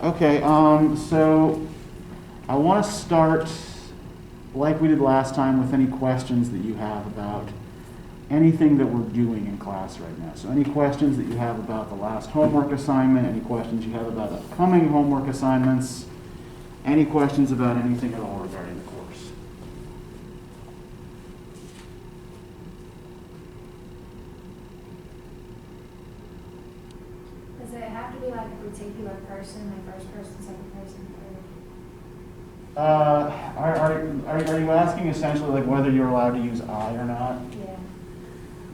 Okay, so I want to start, like we did last time, with any questions that you have about anything that we're doing in class right now. So any questions that you have about the last homework assignment, any questions you have about upcoming homework assignments, any questions about anything at all regarding the course. Does it have to be like a particular person, like first person, second person, third? Are you asking essentially like whether you're allowed to use I or not? Yeah.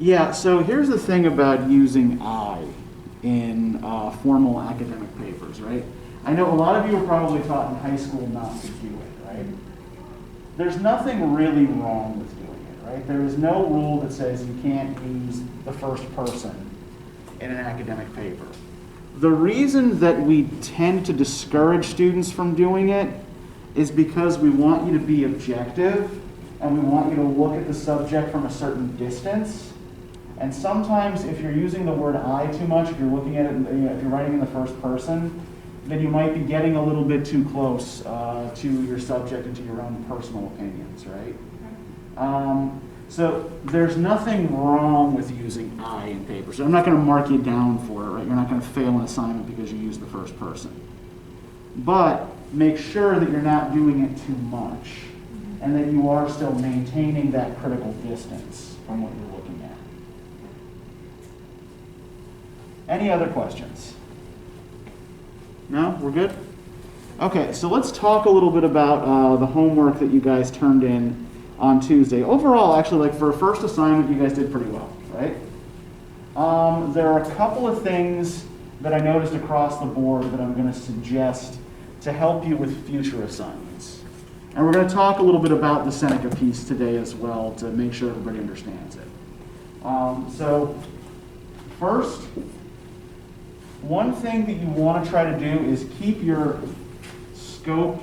Yeah, so here's the thing about using I in formal academic papers, right? I know a lot of you were probably taught in high school not to do it, right? There's nothing really wrong with doing it, right? There is no rule that says you can't use the first person in an academic paper. The reason that we tend to discourage students from doing it is because we want you to be objective and we want you to look at the subject from a certain distance. And sometimes if you're using the word I too much, if you're looking at it, if you're writing in the first person, then you might be getting a little bit too close to your subject and to your own personal opinions, right? So there's nothing wrong with using I in paper. So I'm not going to mark you down for it, right? You're not going to fail an assignment because you use the first person. But make sure that you're not doing it too much and that you are still maintaining that critical distance from what you're looking at. Any other questions? No? We're good? Okay, so let's talk a little bit about the homework that you guys turned in on Tuesday. Overall, actually, like for a first assignment, you guys did pretty well, right? There are a couple of things that I noticed across the board that I'm going to suggest to help you with future assignments. And we're going to talk a little bit about the Seneca piece today as well to make sure everybody understands it. So first, one thing that you want to try to do is keep your scope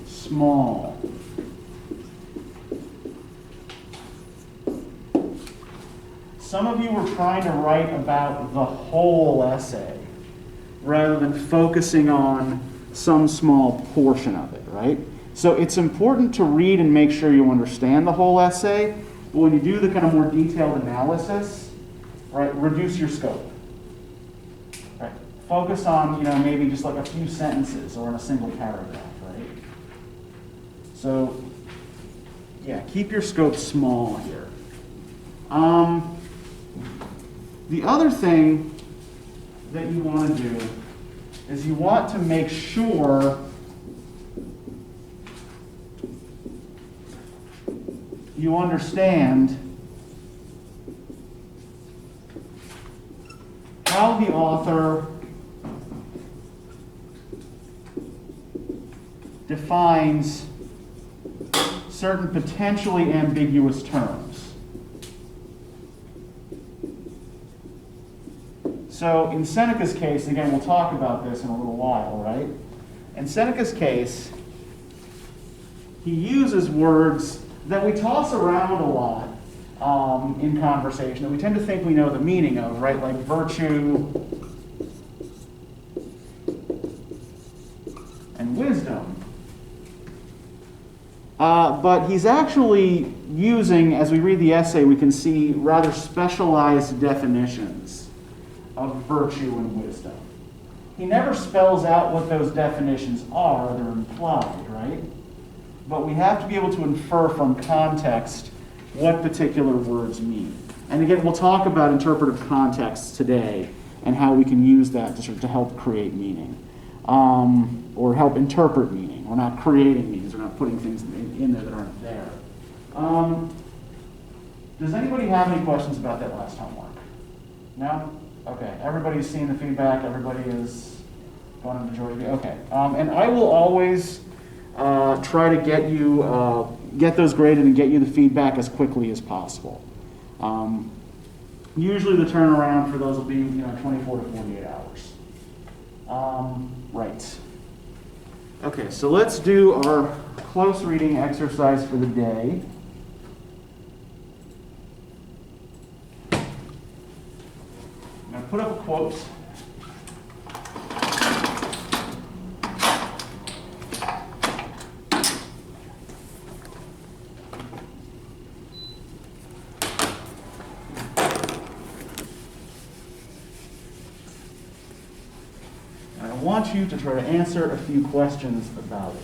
small. Some of you were trying to write about the whole essay rather than focusing on some small portion of it, right? So it's important to read and make sure you understand the whole essay, but when you do the kind of more detailed analysis, right, reduce your scope. Right? Focus on, maybe just like a few sentences or in a single paragraph, right? So, yeah, keep your scope small here. The other thing that you want to do is you want to make sure you understand how the author defines certain potentially ambiguous terms. So in Seneca's case, again, we'll talk about this in a little while, right? In Seneca's case, he uses words that we toss around a lot in conversation, that we tend to think we know the meaning of, right? Like virtue and wisdom. But he's actually using, as we read the essay, we can see rather specialized definitions of virtue and wisdom. He never spells out what those definitions are, they're implied, right? But we have to be able to infer from context what particular words mean. And again, we'll talk about interpretive contexts today and how we can use that to help create meaning. Or help interpret meaning. We're not creating meanings, we're not putting things in there that aren't there. Does anybody have any questions about that last homework? No? Okay, everybody's seen the feedback, everybody is going to majority. Okay, and I will always try to get those graded and get you the feedback as quickly as possible. Usually the turnaround for those will be 24 to 48 hours. Right. Okay, so let's do our close reading exercise for the day. I'm going to put up a quote. want you to try to answer a few questions about it.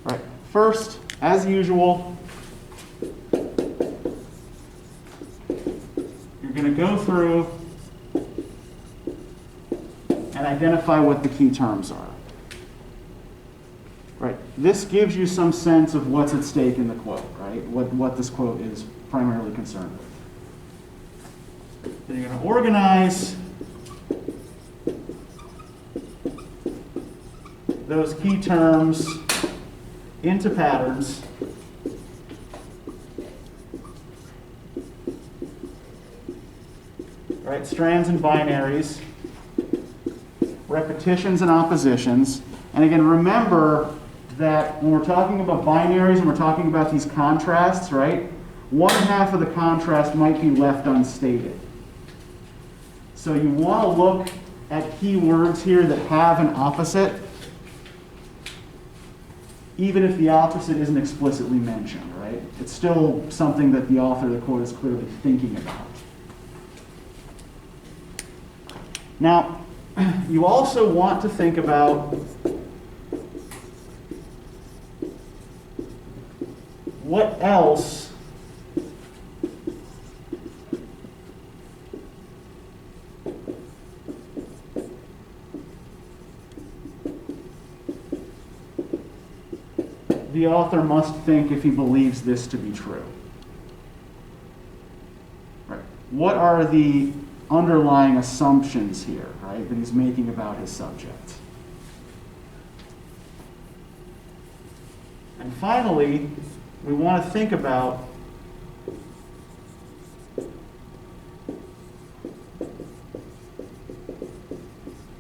All right, first, as usual, you're going to go through and identify what the key terms are. Right. This gives you some sense of what's at stake in the quote, right? What this quote is primarily concerned with. Then you're going to organize those key terms into patterns. Right? Strands and binaries, repetitions and oppositions. And again, remember that when we're talking about binaries and we're talking about these contrasts, right? One half of the contrast might be left unstated. So you want to look at keywords here that have an opposite, even if the opposite isn't explicitly mentioned, right? It's still something that the author of the quote is clearly thinking about. Now, you also want to think about what else the author must think if he believes this to be true. Right. What are the underlying assumptions here, right, that he's making about his subject? And finally, we want to think about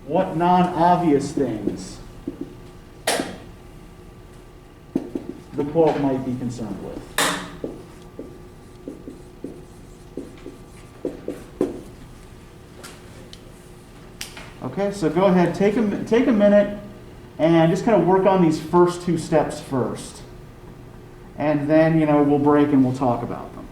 what non-obvious things the quote might be concerned with. Okay, so go ahead, take a minute and just kind of work on these first two steps first. And then, we'll break and we'll talk about them.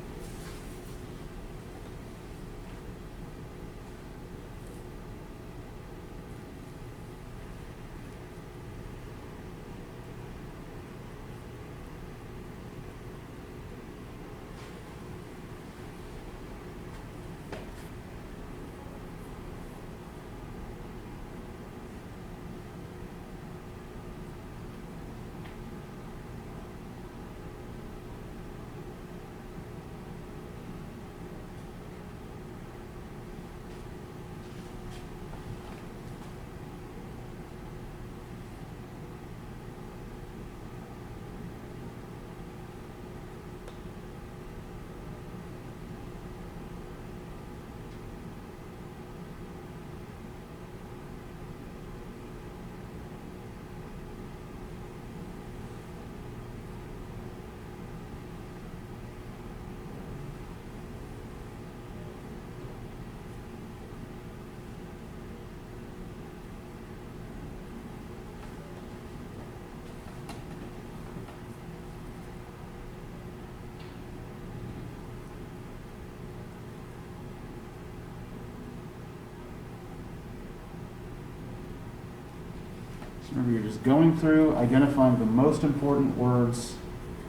Remember, you're just going through, identifying the most important words,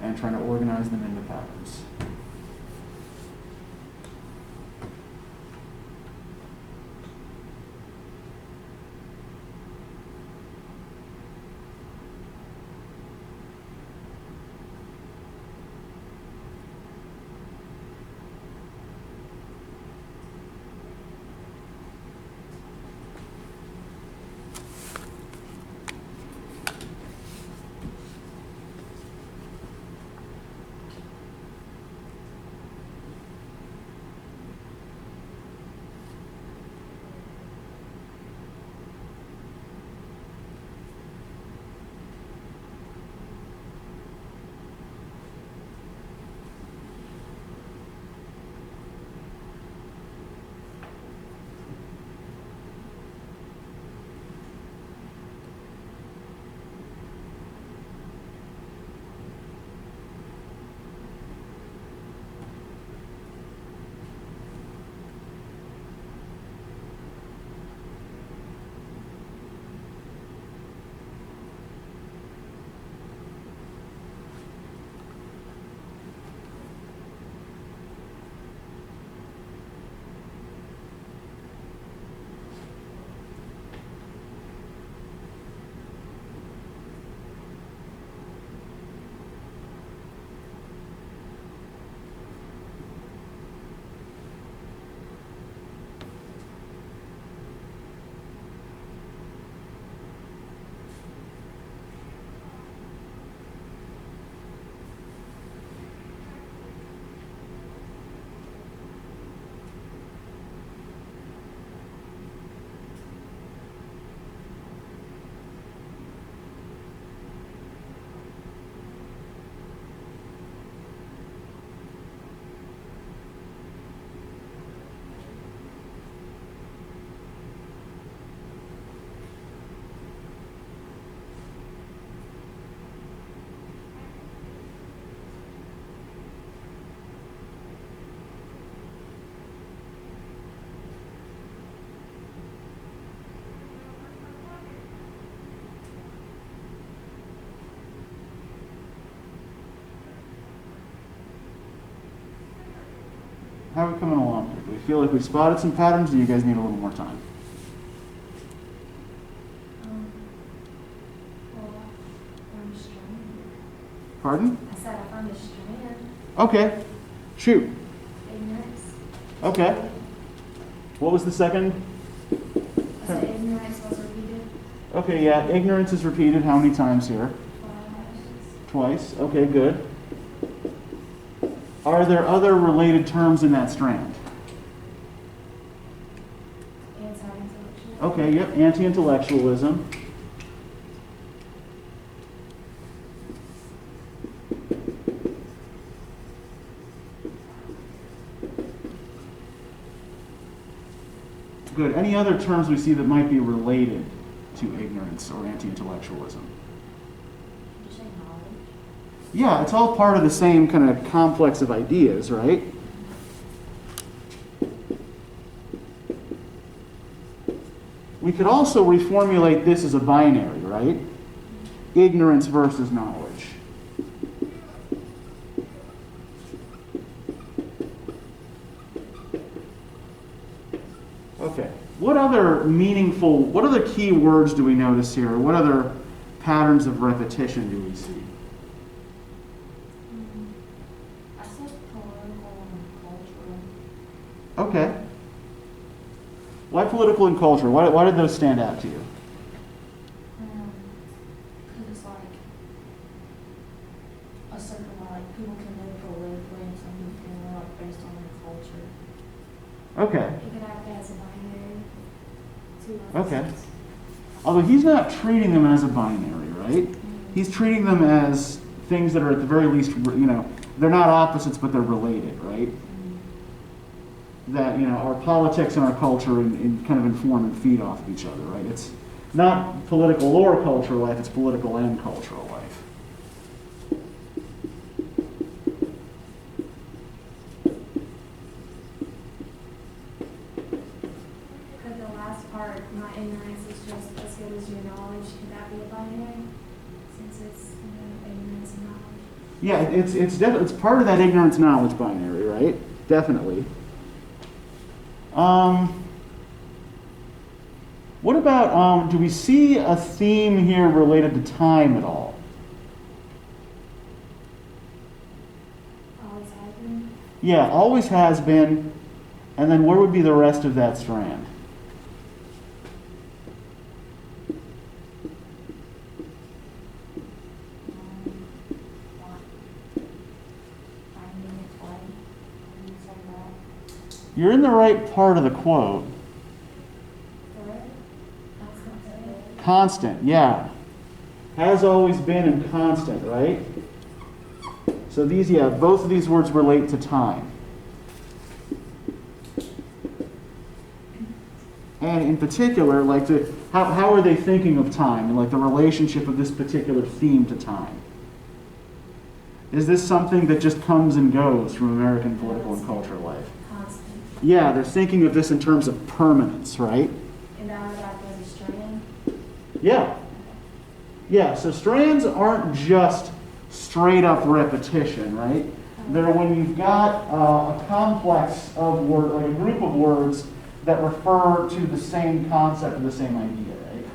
and trying to organize them into patterns. How are we coming along here? Do we feel like we spotted some patterns, or do you guys need a little more time? Well, I'm a strand. Pardon? I said I found a strand. Okay. Shoot. Ignorance. Okay. What was the second? I said ignorance was repeated. Okay, yeah, ignorance is repeated how many times here? Twice. Twice. Okay, good. Are there other related terms in that strand? Anti-intellectual. Okay, yep, anti-intellectualism. Good. Any other terms we see that might be related to ignorance or anti-intellectualism? Did you say knowledge? Yeah, it's all part of the same kind of complex of ideas, right? We could also reformulate this as a binary, right? Ignorance versus knowledge. Okay. What other key words do we notice here? What other patterns of repetition do we see? I said political and cultural. Okay. Why political and cultural? Why did those stand out to you? Because it's like a certain like people can live politically and some people can live like based on their culture. Okay. It could act as a binary. Two Okay. opposites. Although he's not treating them as a binary, right? He's treating them as things that are at the very least, they're not opposites, but they're related, right? That, our politics and our culture in kind of inform and feed off of each other, right? It's not political or cultural life, it's political and cultural life. Could the last part, my ignorance is just as good as your knowledge, could that be a binary? Since it's ignorance and knowledge. Yeah, it's part of that ignorance knowledge binary, right? Definitely. What about, do we see a theme here related to time at all? Always has been. Yeah, always has been. And then where would be the rest of that strand? Finding its way. Things like that. You're in the right part of the quote. Correct? That's not it. Constant, yeah. Has always been and constant, right? So these, both of these words relate to time. And in particular, how are they thinking of time and the relationship of this particular theme to time? Is this something that just comes and goes from American political and cultural life? Constant. Yeah, they're thinking of this in terms of permanence, right? And that would act as a strand. Yeah. Yeah, so strands aren't just straight up repetition, right? They're when you've got a complex of words, like a group of words that refer to the same concept or the same idea, right?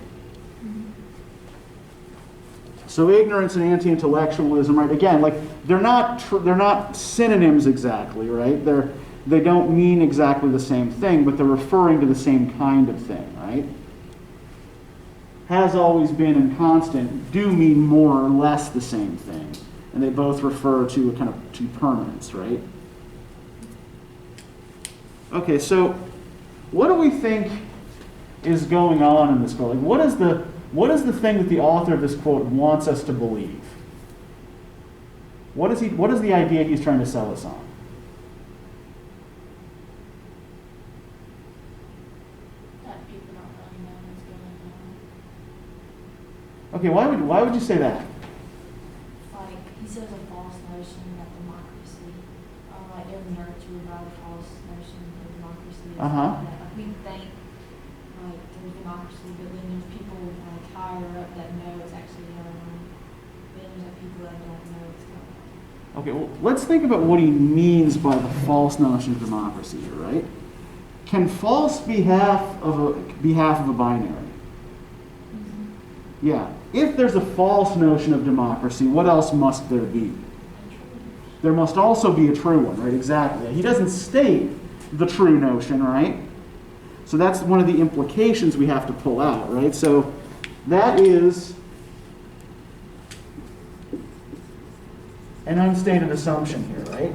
So ignorance and anti-intellectualism, right? Again, they're not synonyms exactly, right? They don't mean exactly the same thing, but they're referring to the same kind of thing, right? Has always been and constant do mean more or less the same thing, and they both refer to to permanence, right? Okay, so what do we think is going on in this quote? What is the thing that the author of this quote wants us to believe? What is the idea he's trying to sell us on? That people don't really know what's going on. Okay, why would you say that? Like, he says a false notion that democracy, like every nurture about a false notion of democracy. Uh-huh. Like, we think, like, there's democracy, but then there's people, like, higher up that know it's actually going on. Then there's, like, people that don't know what's going on. Okay, well, let's think about what he means by the false notion of democracy here, right? Can false be half of a binary? Yeah. If there's a false notion of democracy, what else must there be? There must also be a true one, right? Exactly. He doesn't state the true notion, right? So that's one of the implications we have to pull out, right? So that is an unstated assumption here, right?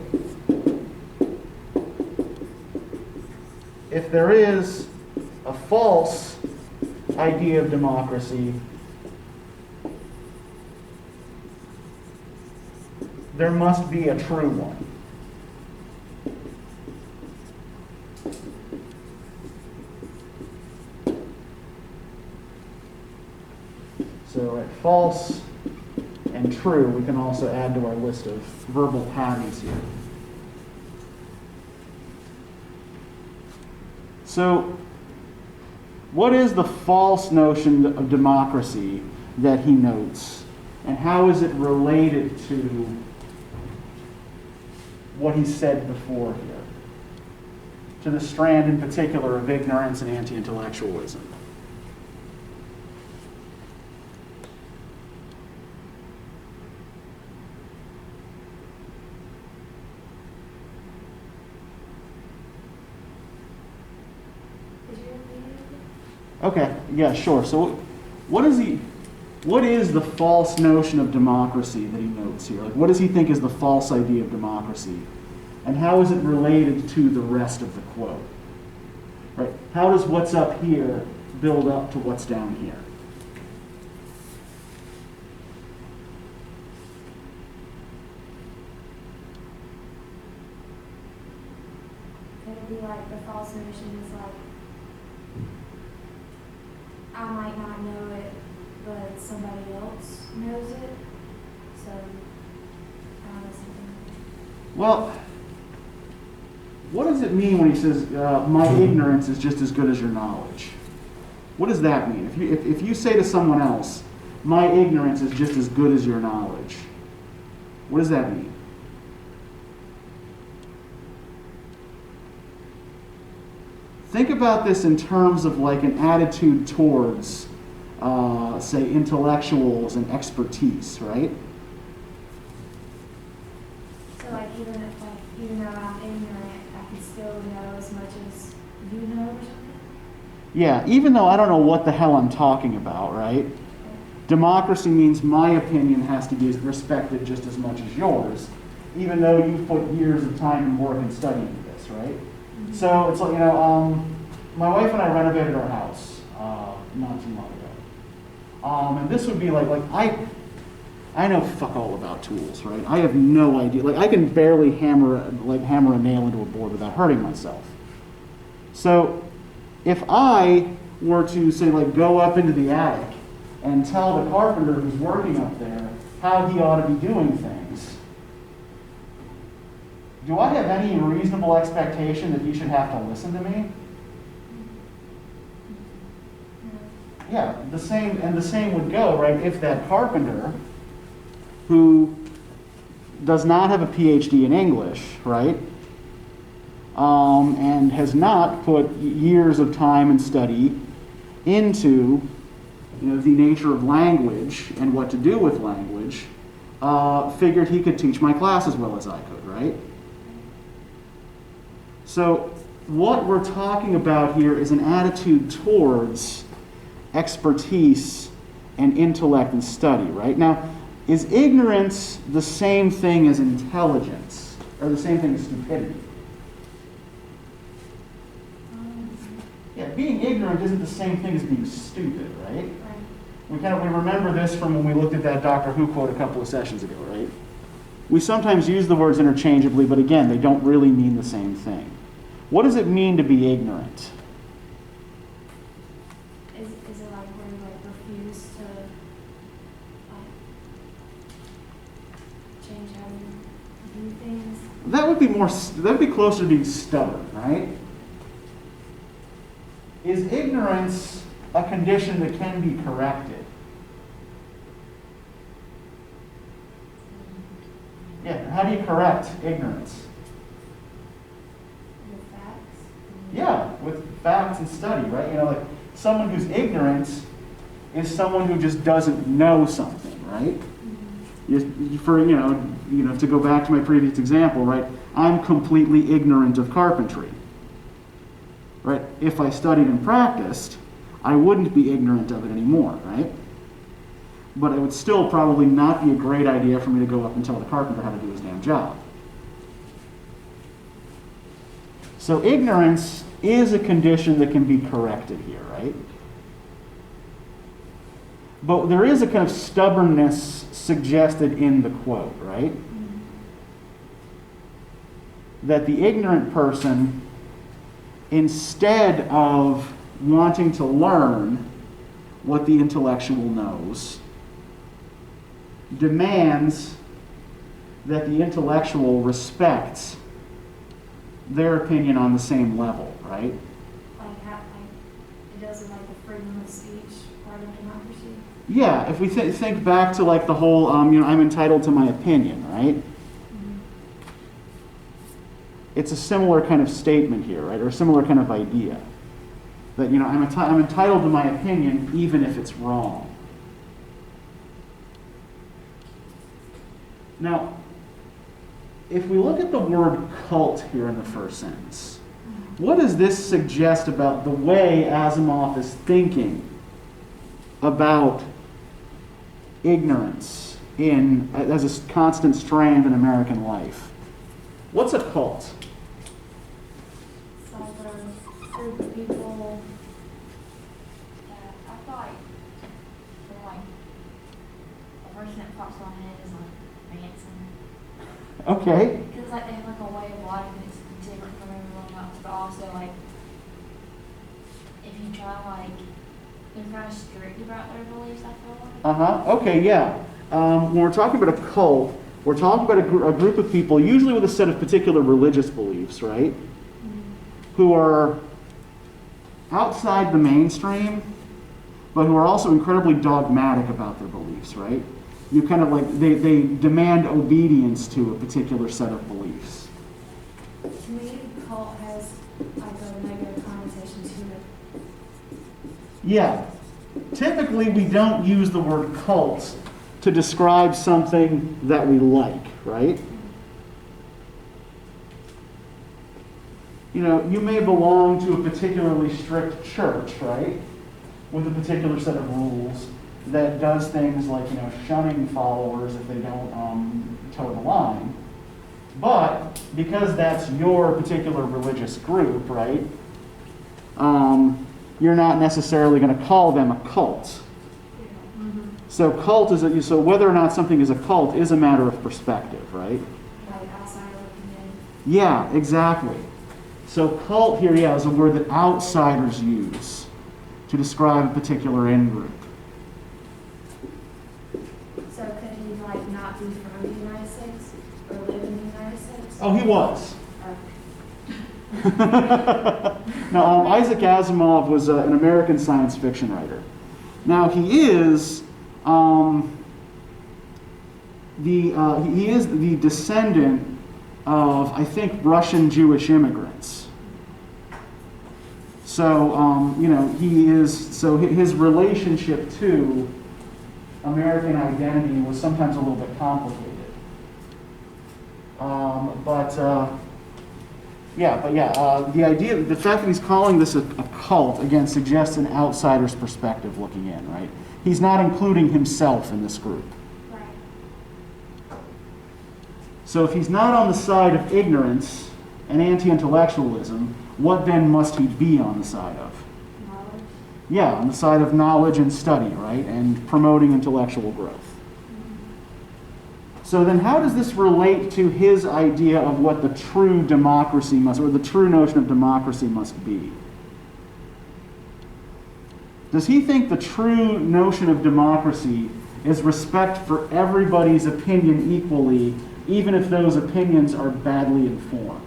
If there is a false idea of democracy, there must be a true one. So at false and true, we can also add to our list of verbal patterns here. So what is the false notion of democracy that he notes? And how is it related to what he said before here? To the strand in particular of ignorance and anti-intellectualism. Okay, yeah, sure. So what is the false notion of democracy that he notes here? Like, what does he think is the false idea of democracy? And how is it related to the rest of the quote? Right? How does what's up here build up to what's down here? It would be like the false notion is like, I might not know it, but somebody else knows it. So, I don't know, something. Well, what does it mean when he says, my ignorance is just as good as your knowledge? What does that mean? If you say to someone else, my ignorance is just as good as your knowledge, what does that mean? Think about this in terms of like an attitude towards, say, intellectuals and expertise, right? So like even though I'm ignorant, I can still know as much as you know or something? Yeah, even though I don't know what the hell I'm talking about, right? Okay. Democracy means my opinion has to be respected just as much as yours, even though you've put years of time and work and study into this, right? Mm-hmm. So it's like, my wife and I renovated our house not too long ago. And this would be like I know fuck all about tools, right? I have no idea. Like, I can barely hammer a nail into a board without hurting myself. So if I were to say, like, go up into the attic and tell the carpenter who's working up there how he ought to be doing things, do I have any reasonable expectation that he should have to listen to me? Yeah, the same would go, right, if that carpenter who does not have a PhD in English, right, and has not put years of time and study into the nature of language and what to do with language, figured he could teach my class as well as I could, right? So what we're talking about here is an attitude towards expertise and intellect and study, right? Now, is ignorance the same thing as intelligence, or the same thing as stupidity? Yeah, being ignorant isn't the same thing as being stupid, right? We remember this from when we looked at that Doctor Who quote a couple of sessions ago, right? We sometimes use the words interchangeably, but again, they don't really mean the same thing. What does it mean to be ignorant? Is it like where you refuse to change how you do things? That would be closer to being stubborn, right? Is ignorance a condition that can be corrected? Yeah, how do you correct ignorance? With facts. Yeah, with facts and study, right? Like someone who's ignorant is someone who just doesn't know something, right? To go back to my previous example, right? I'm completely ignorant of carpentry, right? If I studied and practiced, I wouldn't be ignorant of it anymore, right? But it would still probably not be a great idea for me to go up and tell the carpenter how to do his damn job. So ignorance is a condition that can be corrected here, right? But there is a kind of stubbornness suggested in the quote, right? That the ignorant person, instead of wanting to learn what the intellectual knows, demands that the intellectual respects their opinion on the same level, right? It doesn't like the freedom of speech part of democracy. Yeah, if we think back to like the whole, I'm entitled to my opinion, right? Mm-hmm. It's a similar kind of statement here, right? Or a similar kind of idea. That, I'm entitled to my opinion even if it's wrong. Now, if we look at the word cult here in the first sentence, what does this suggest about the way Asimov is thinking about ignorance as a constant strand in American life? What's a cult? It's like a group of people that I feel like they're like the person that pops in my head is like Manson. Okay. Because like they have like a way of life and it's different from everyone else, but also like if you try they're kind of strict about their beliefs, I feel like. Okay, yeah. When we're talking about a cult, we're talking about a group of people, usually with a set of particular religious beliefs, right? Who are outside the mainstream, but who are also incredibly dogmatic about their beliefs, right? You kind of they demand obedience to a particular set of beliefs. To me, cult has like a negative connotation to it. Yeah. Typically, we don't use the word cult to describe something that we like, right? You may belong to a particularly strict church, right? With a particular set of rules that does things like, shunning followers if they don't toe the line. But because that's your particular religious group, right? You're not necessarily going to call them a cult. So cult so whether or not something is a cult is a matter of perspective, right? Like outside looking in. Yeah, exactly. So cult here, is a word that outsiders use to describe a particular in-group. So could he not be from the United States or live in the United States? Oh, he was. Now, Isaac Asimov was an American science fiction writer. Now, he is the descendant of, I think, Russian Jewish immigrants. So, his relationship to American identity was sometimes a little bit complicated. The fact that he's calling this a cult, again, suggests an outsider's perspective looking in, right? He's not including himself in this group. Right. So if he's not on the side of ignorance and anti-intellectualism, what then must he be on the side of? Knowledge. Yeah, on the side of knowledge and study, right? And promoting intellectual growth. So then how does this relate to his idea of what the true democracy must, or the true notion of democracy must be? Does he think the true notion of democracy is respect for everybody's opinion equally, even if those opinions are badly informed?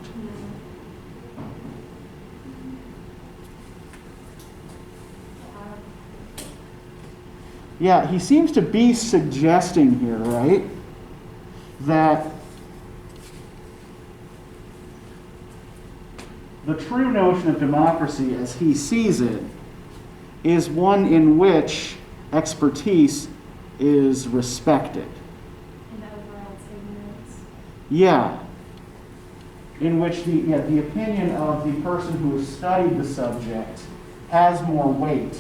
Yeah, he seems to be suggesting here, right, that the true notion of democracy as he sees it is one in which expertise is respected. And overrides ignorance. Yeah. In which the opinion of the person who has studied the subject has more weight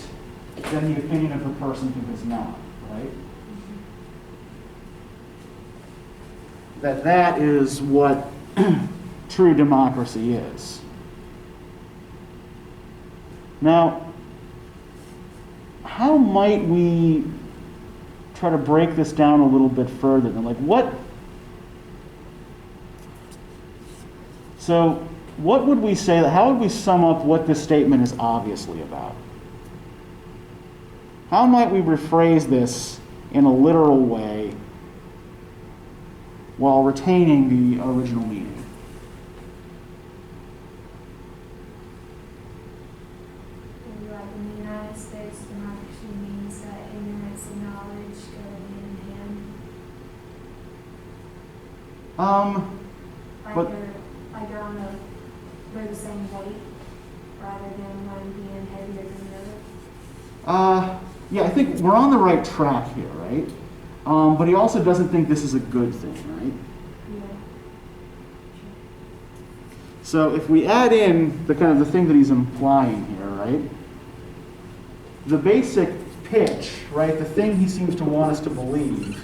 than the opinion of the person who has not, right? That is what true democracy is. Now, how might we try to break this down a little bit further? So what would we say, how would we sum up what this statement is obviously about? How might we rephrase this in a literal way while retaining the original meaning? Like in the United States, democracy means that ignorance and knowledge go hand in hand. But They're the same weight, rather than one being heavier than the other. Yeah, I think we're on the right track here, right? But he also doesn't think this is a good thing, right? Yeah. So if we add in the kind of the thing that he's implying here, right? The basic pitch, right? The thing he seems to want us to believe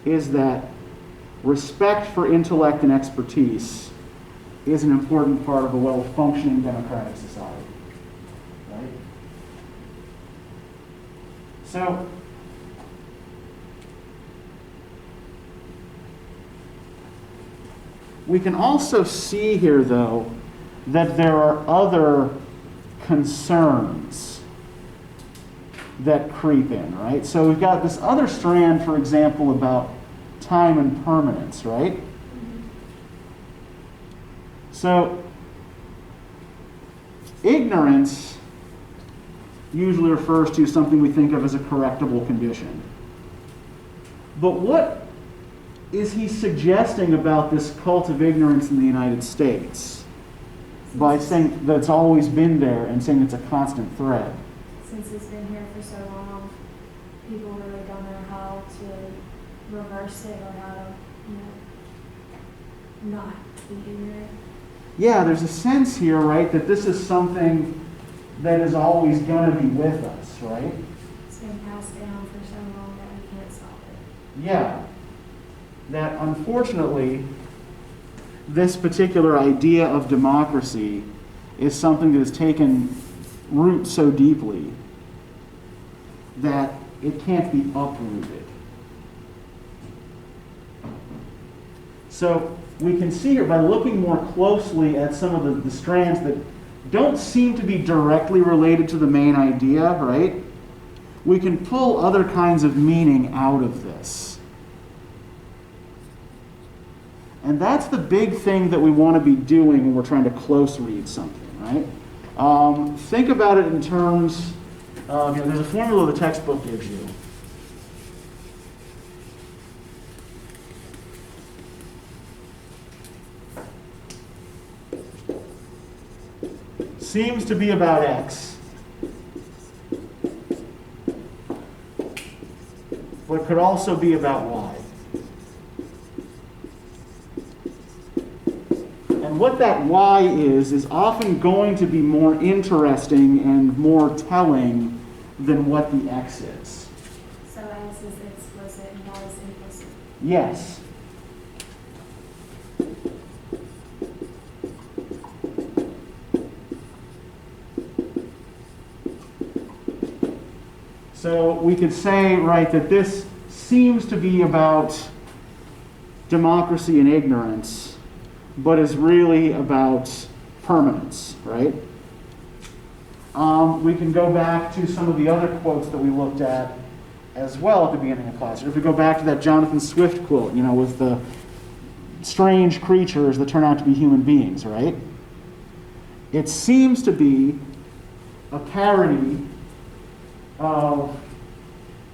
is that respect for intellect and expertise is an important part of a well-functioning democratic society, right? So, we can also see here, though, that there are other concerns that creep in, right? So we've got this other strand, for example, about time and permanence, right? Mm-hmm. So ignorance usually refers to something we think of as a correctable condition. But what is he suggesting about this cult of ignorance in the United States by saying that it's always been there and saying it's a constant threat? Since it's been here for so long, people really don't know how to reverse it or how to, not be ignorant. Yeah, there's a sense here, right, that this is something that is always going to be with us, right? It's been passed down for so long that we can't stop it. Yeah. That unfortunately, this particular idea of democracy is something that has taken root so deeply that it can't be uprooted. So we can see here by looking more closely at some of the strands that don't seem to be directly related to the main idea, right? We can pull other kinds of meaning out of this. And that's the big thing that we want to be doing when we're trying to close read something, right? Think about it in terms of, there's a formula the textbook gives you. Seems to be about X, but could also be about Y. And what that Y is often going to be more interesting and more telling than what the X is. So X is explicit and Y is implicit. Yes. So we could say, right, that this seems to be about democracy and ignorance, but is really about permanence, right? We can go back to some of the other quotes that we looked at as well at the beginning of class. Or if we go back to that Jonathan Swift quote, with the strange creatures that turn out to be human beings, right? It seems to be a parody of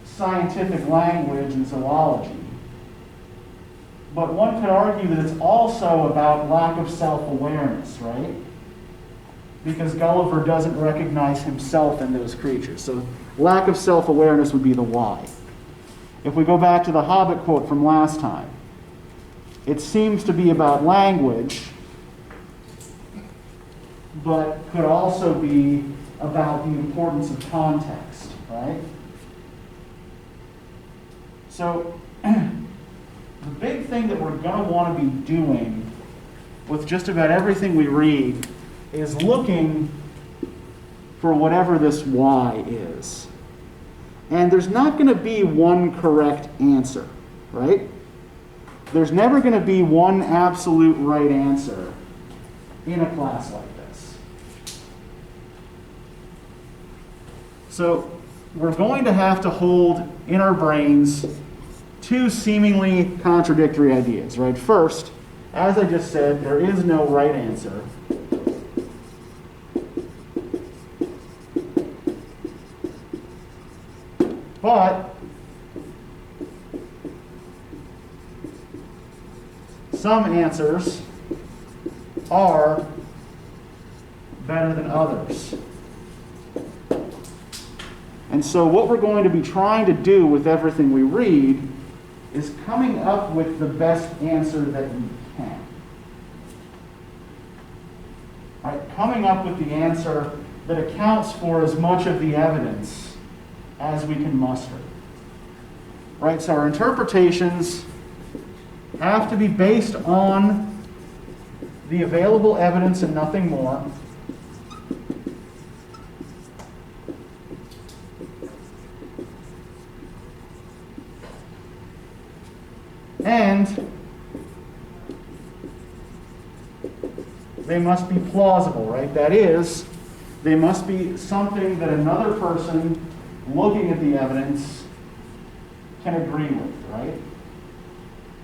scientific language and zoology. But one could argue that it's also about lack of self-awareness, right? Because Gulliver doesn't recognize himself in those creatures. So lack of self-awareness would be the why. If we go back to the Hobbit quote from last time, it seems to be about language, but could also be about the importance of context, right? So the big thing that we're going to want to be doing with just about everything we read is looking for whatever this why is. And there's not going to be one correct answer, right? There's never going to be one absolute right answer in a class like this. So we're going to have to hold in our brains two seemingly contradictory ideas, right? First, as I just said, there is no right answer. But some answers are better than others. And so what we're going to be trying to do with everything we read is coming up with the best answer that we can. Right? Coming up with the answer that accounts for as much of the evidence as we can muster. Right? So our interpretations have to be based on the available evidence and nothing more. And they must be plausible, right? That is, they must be something that another person looking at the evidence can agree with, right?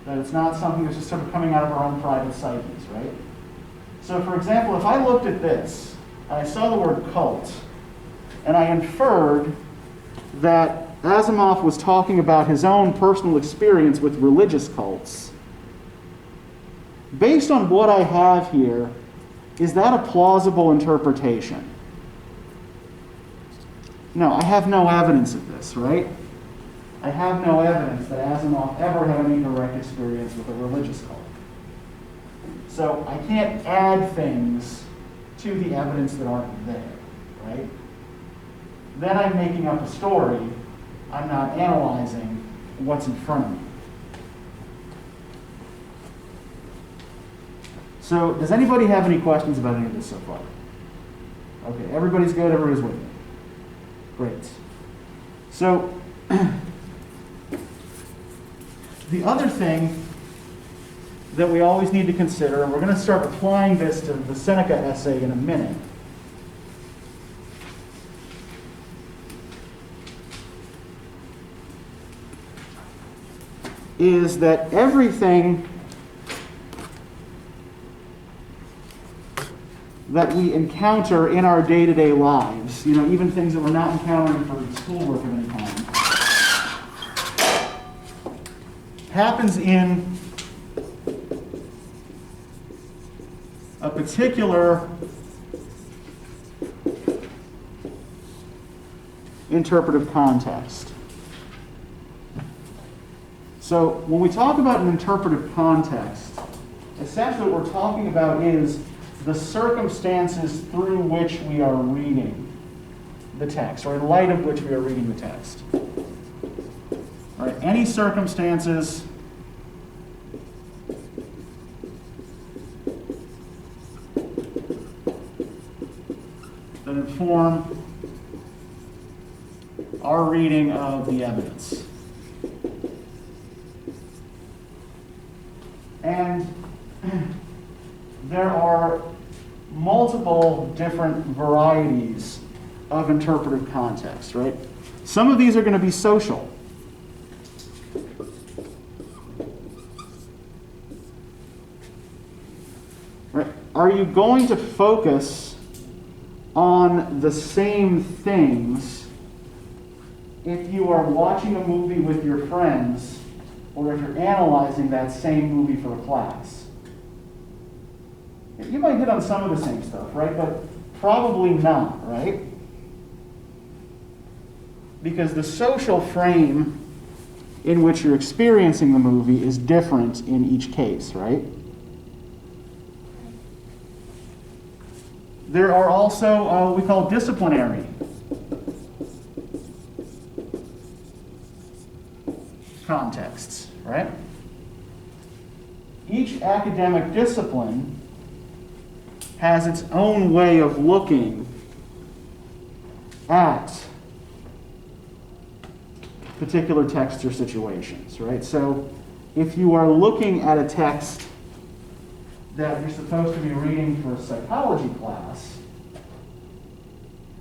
That it's not something that's just sort of coming out of our own private psyches, right? So for example, if I looked at this, and I saw the word cult, and I inferred that Asimov was talking about his own personal experience with religious cults, based on what I have here, is that a plausible interpretation? No, I have no evidence of this, right? I have no evidence that Asimov ever had any direct experience with a religious cult. So I can't add things to the evidence that aren't there, right? Then I'm making up a story. I'm not analyzing what's in front of me. So does anybody have any questions about any of this so far? Okay, everybody's good, everybody's with me. Great. So the other thing that we always need to consider, and we're going to start applying this to the Seneca essay in a minute, is that everything that we encounter in our day-to-day lives, even things that we're not encountering for schoolwork of any kind, happens in a particular interpretive context. So when we talk about an interpretive context, essentially what we're talking about is the circumstances through which we are reading the text, or in light of which we are reading the text. All right, any circumstances that inform our reading of the evidence. And there are multiple different varieties of interpretive context, right? Some of these are going to be social. Right? Are you going to focus on the same things if you are watching a movie with your friends or if you're analyzing that same movie for a class. You might hit on some of the same stuff, right? But probably not, right? Because the social frame in which you're experiencing the movie is different in each case, right? There are also what we call disciplinary contexts, right? Each academic discipline has its own way of looking at particular texts or situations, right? So if you are looking at a text that you're supposed to be reading for a psychology class,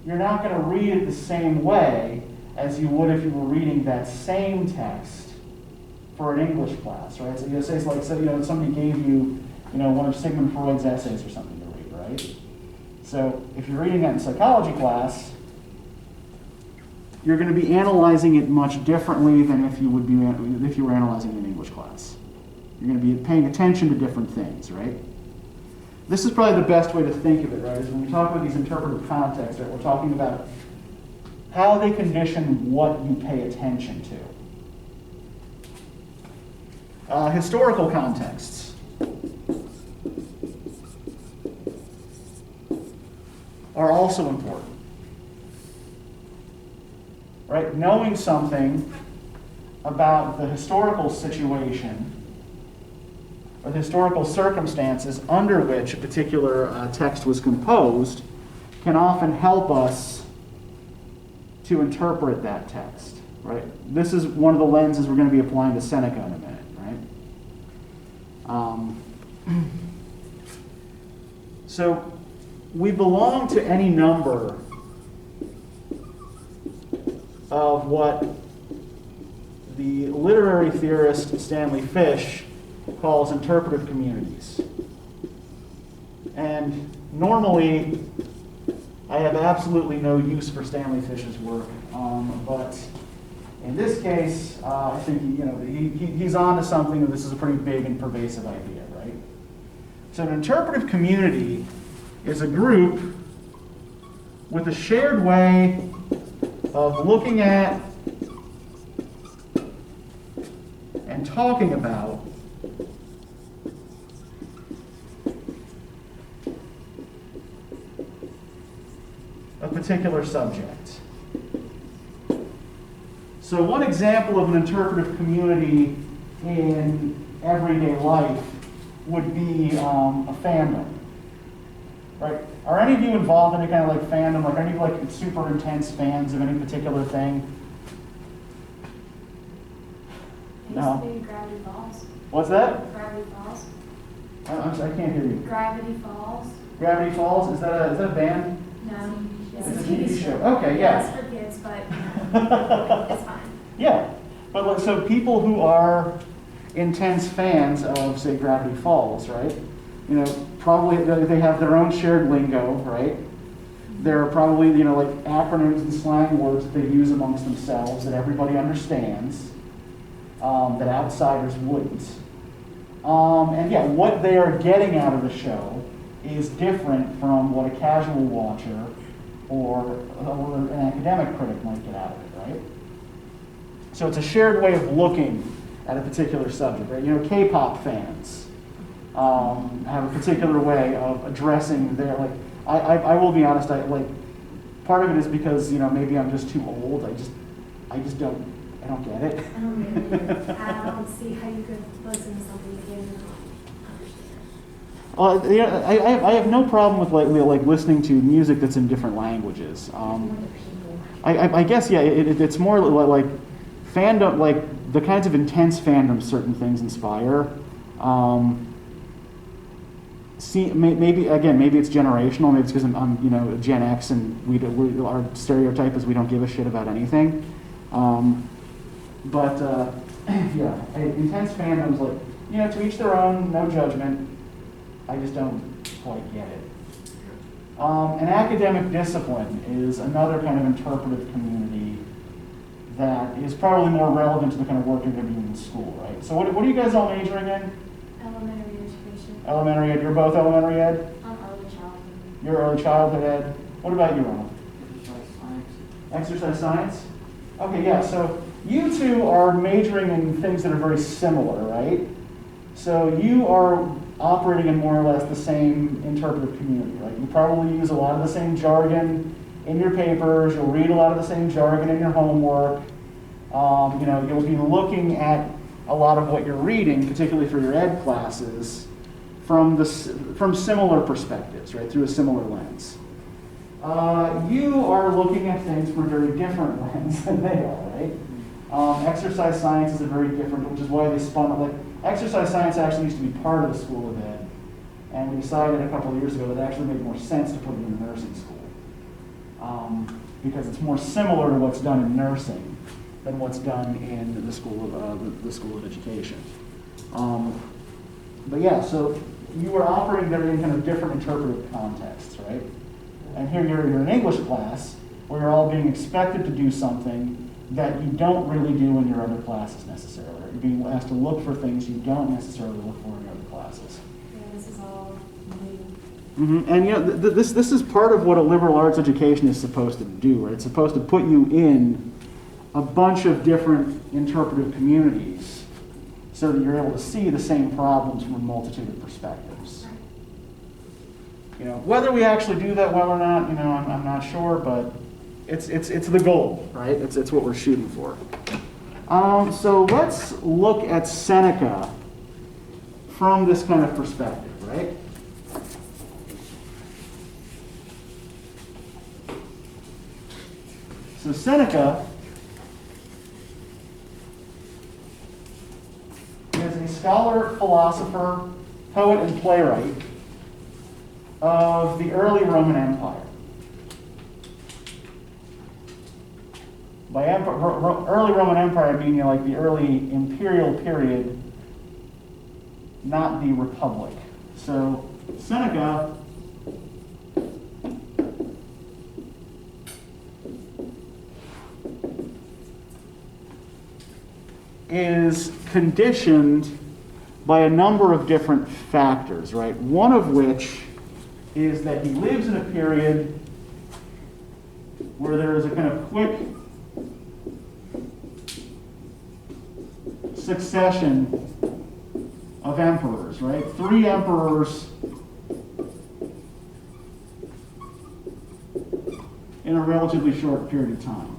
you're not going to read it the same way as you would if you were reading that same text for an English class, right? So you say, like, so, somebody gave you, one of Sigmund Freud's essays or something to read, right? So if you're reading that in psychology class, you're going to be analyzing it much differently than if you would be if you were analyzing it in English class. You're going to be paying attention to different things, right? This is probably the best way to think of it, right? Is when we talk about these interpretive contexts, right? We're talking about how they condition what you pay attention to. Historical contexts are also important, right? Knowing something about the historical situation or the historical circumstances under which a particular text was composed can often help us to interpret that text, right? This is one of the lenses we're going to be applying to Seneca in a minute, right? So we belong to any number of what the literary theorist Stanley Fish calls interpretive communities. And normally, I have absolutely no use for Stanley Fish's work, but in this case, I think he's on to something, and this is a pretty big and pervasive idea, right? So an interpretive community is a group with a shared way of looking at and talking about a particular subject. So one example of an interpretive community in everyday life would be a fandom, right? Are any of you involved in any kind of like fandom? Like, are any of you like super intense fans of any particular thing? No. Gravity Falls. What's that? Gravity Falls. I'm sorry, I can't hear you. Gravity Falls. Gravity Falls? Is that a band? No. It's a TV show. Okay, yeah. It's for kids, but it's fine. Yeah, but like, so people who are intense fans of, say, Gravity Falls, right? Probably they have their own shared lingo, right? There are probably, like acronyms and slang words that they use amongst themselves that everybody understands, that outsiders wouldn't. And yeah, what they are getting out of the show is different from what a casual watcher or an academic critic might get out of it, right? So it's a shared way of looking at a particular subject, right? K-pop fans have a particular way of addressing their, like, I will be honest, part of it is because, maybe I'm just too old. I don't get it. I don't get it. I don't see how you could listen to something again and not understand. I have no problem with like listening to music that's in different languages. I guess it's more like fandom, like the kinds of intense fandoms certain things inspire. Maybe it's generational. Maybe it's because I'm Gen X and our stereotype is we don't give a shit about anything. But intense fandoms, like, to each their own, no judgment. I just don't quite get it. An academic discipline is another kind of interpretive community that is probably more relevant to the kind of work you're going to be doing in school, right? So what are you guys all majoring in? Elementary education. Elementary ed. You're both elementary ed? I'm early childhood. You're early childhood ed. What about you, Ronald? Exercise science. Exercise science? Okay, yeah, so you two are majoring in things that are very similar, right? So you are operating in more or less the same interpretive community, right? You probably use a lot of the same jargon in your papers, you'll read a lot of the same jargon in your homework. You'll be looking at a lot of what you're reading, particularly for your ed classes, from similar perspectives, right, through a similar lens. You are looking at things from a very different lens than they are, right? Exercise science is a very different, which is why they spun it. Like, exercise science actually used to be part of the School of Ed, and we decided a couple of years ago that it actually made more sense to put it in the nursing school, because it's more similar to what's done in nursing than what's done in the School of Education. But yeah, so you are operating there in kind of different interpretive contexts, right? And here you're in an English class where you're all being expected to do something that you don't really do in your other classes necessarily. You're being asked to look for things you don't necessarily look for in your other classes. Yeah, this is all new. And this is part of what a liberal arts education is supposed to do, right? It's supposed to put you in a bunch of different interpretive communities so that you're able to see the same problems from a multitude of perspectives. Whether we actually do that well or not, I'm not sure, but it's the goal, right? It's what we're shooting for. So let's look at Seneca from this kind of perspective, right? So Seneca is a scholar, philosopher, poet, and playwright of the early Roman Empire. By early Roman Empire, I mean like the early imperial period, not the republic. So Seneca is conditioned by a number of different factors, right? One of which is that he lives in a period where there is a kind of quick succession of emperors, right? 3 emperors in a relatively short period of time.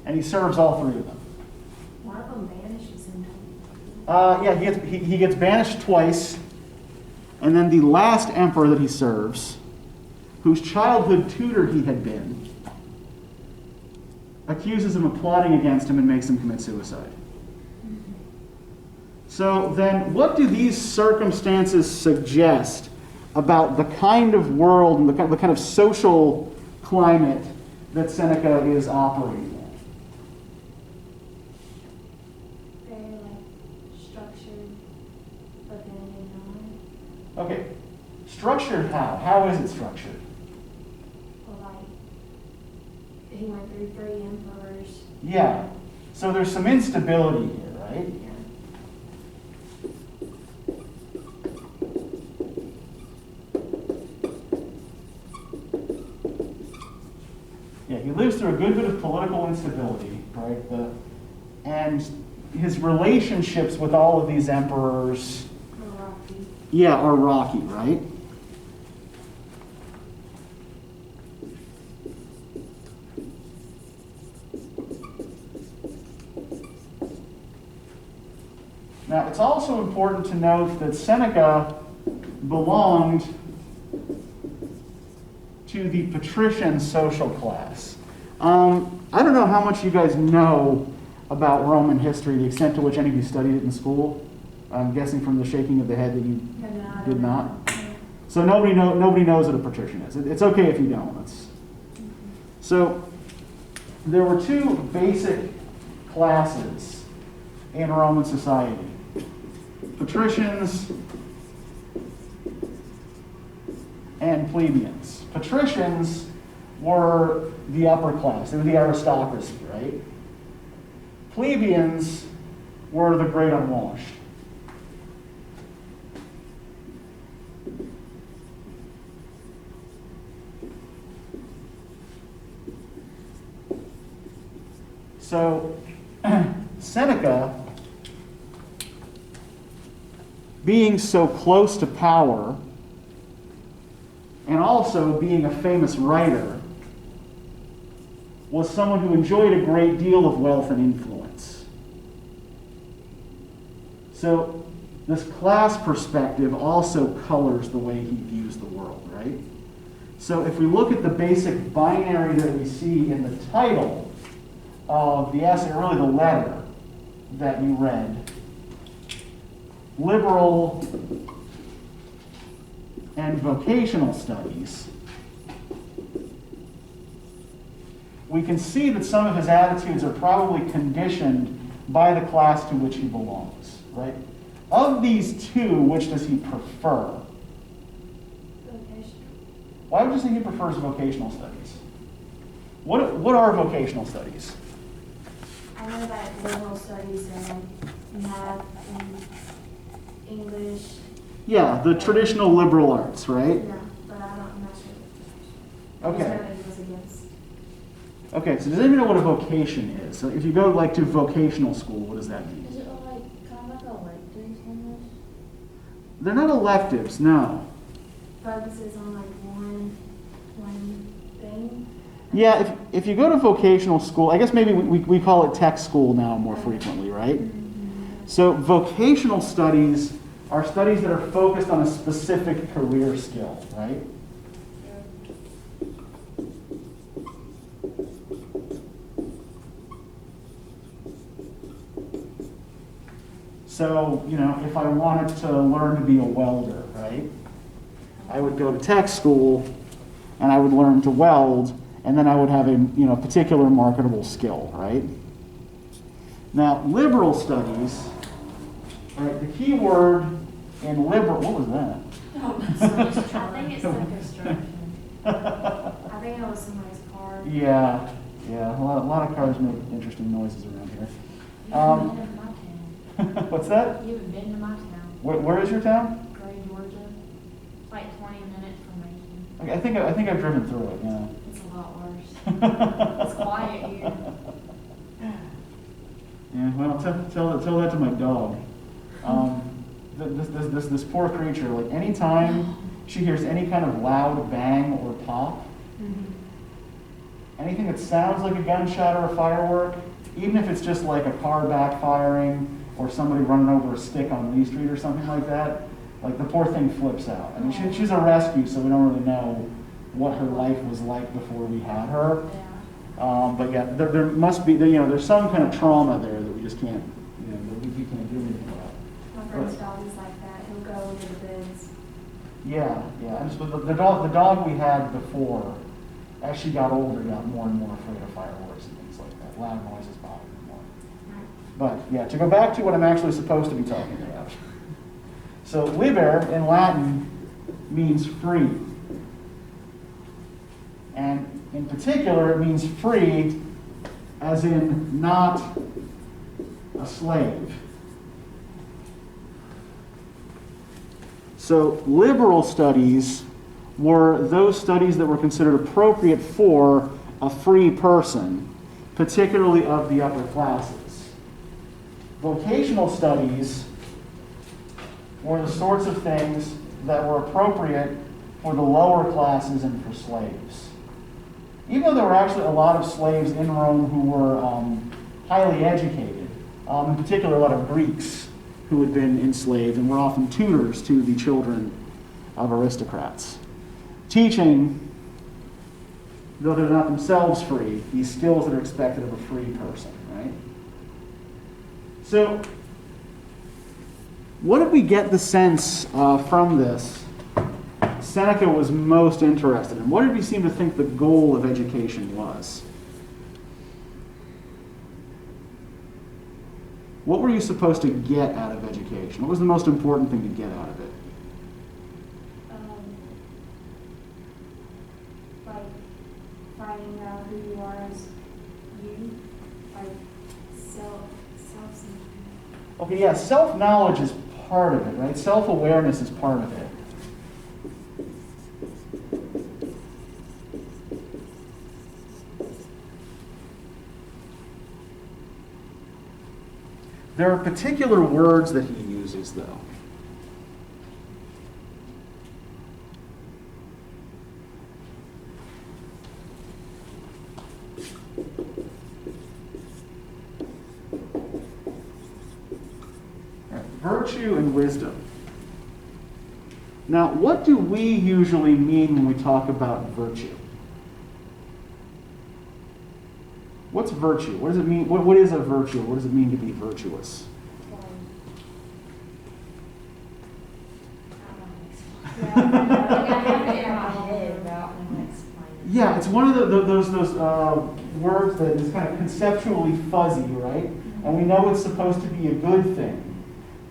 And he serves all 3 of them. One of them banishes him. Yeah, he gets banished twice, and then the last emperor that he serves, whose childhood tutor he had been, accuses him of plotting against him and makes him commit suicide. So then, what do these circumstances suggest about the kind of world and the kind of social climate that Seneca is operating in? Structured, but then not. Okay, structured how? How is it structured? Well, he went through 3 emperors. Yeah, so there's some instability here, right? Yeah, he lives through a good bit of political instability, right? And his relationships with all of these emperors, Rocky. yeah, are rocky, right? Now, it's also important to note that Seneca belonged to the patrician social class. I don't know how much you guys know about Roman history, the extent to which any of you studied it in school. I'm guessing from the shaking of the head that you did not. So nobody knows what a patrician is. It's okay if you don't. So there were 2 basic classes in Roman society: patricians and Plebeians. Patricians were the upper class. They were the aristocracy, right? Plebeians were the great unwashed. So, Seneca, being so close to power, and also being a famous writer, was someone who enjoyed a great deal of wealth and influence. So, this class perspective also colors the way he views the world, right? So, if we look at the basic binary that we see in the title of the essay, or really the letter that you read, liberal and vocational studies, we can see that some of his attitudes are probably conditioned by the class to which he belongs, right? Of these two, which does he prefer? Vocational. Why would you say he prefers vocational studies? What are vocational studies? I know that liberal studies and math and English. Yeah, the traditional liberal arts, right? Yeah, but I'm not sure. Okay. I just know that he was against. Okay, so does anybody know what a vocation is? So if you go like to vocational school, what does that mean? Is it like kind of like electives almost? They're not electives, no. Focuses on like one thing. Yeah, if you go to vocational school, I guess maybe we call it tech school now more frequently, right? So vocational studies are studies that are focused on a specific career skill, right? So, you know, if I wanted to learn to be a welder, right? I would go to tech school and I would learn to weld, and then I would have a particular marketable skill, right? Now, liberal studies, right, the key word in liberal, what was that? I think it's like construction. I think it was somebody's car. Yeah, a lot of cars make interesting noises around here. You haven't been to my town. What's that? You haven't been to my town. Where is your town? Gray, Georgia. Like 20 minutes from Macon. Okay, I think I've driven through it, yeah. It's a lot worse. It's quiet here. Yeah, well, tell that to my dog. This poor creature, like anytime she hears any kind of loud bang or pop, anything that sounds like a gunshot or a firework, even if it's just like a car backfiring or somebody running over a stick on Lee Street or something like that, like the poor thing flips out. I mean, she's a rescue, so we don't really know what her life was like before we had her. But yeah, there must be, there's some kind of trauma there that we just can't, that we can't do anything about. My friend's dog is like that. He'll go into the bins. Yeah. The dog we had before, as she got older, got more and more afraid of fireworks and things like that. Loud noises bother her more. But yeah, to go back to what I'm actually supposed to be talking about. So liber in Latin means free. And in particular, it means free as in not a slave. So liberal studies were those studies that were considered appropriate for a free person, particularly of the upper classes. Vocational studies were the sorts of things that were appropriate for the lower classes and for slaves. Even though there were actually a lot of slaves in Rome who were highly educated, in particular a lot of Greeks who had been enslaved and were often tutors to the children of aristocrats, teaching, though they're not themselves free, these skills that are expected of a free person, right? So, what did we get the sense from this Seneca was most interested in? What did he seem to think the goal of education was? What were you supposed to get out of education? What was the most important thing to get out of it? like finding out who you are as you, like self. Okay, yeah, self-knowledge is part of it, right? Self-awareness is part of it. There are particular words that he uses, though. Virtue and wisdom. Now, what do we usually mean when we talk about virtue? What's virtue? What does it mean? What is a virtue? What does it mean to be virtuous? Yeah, it's one of those words that is kind of conceptually fuzzy, right? And we know it's supposed to be a good thing,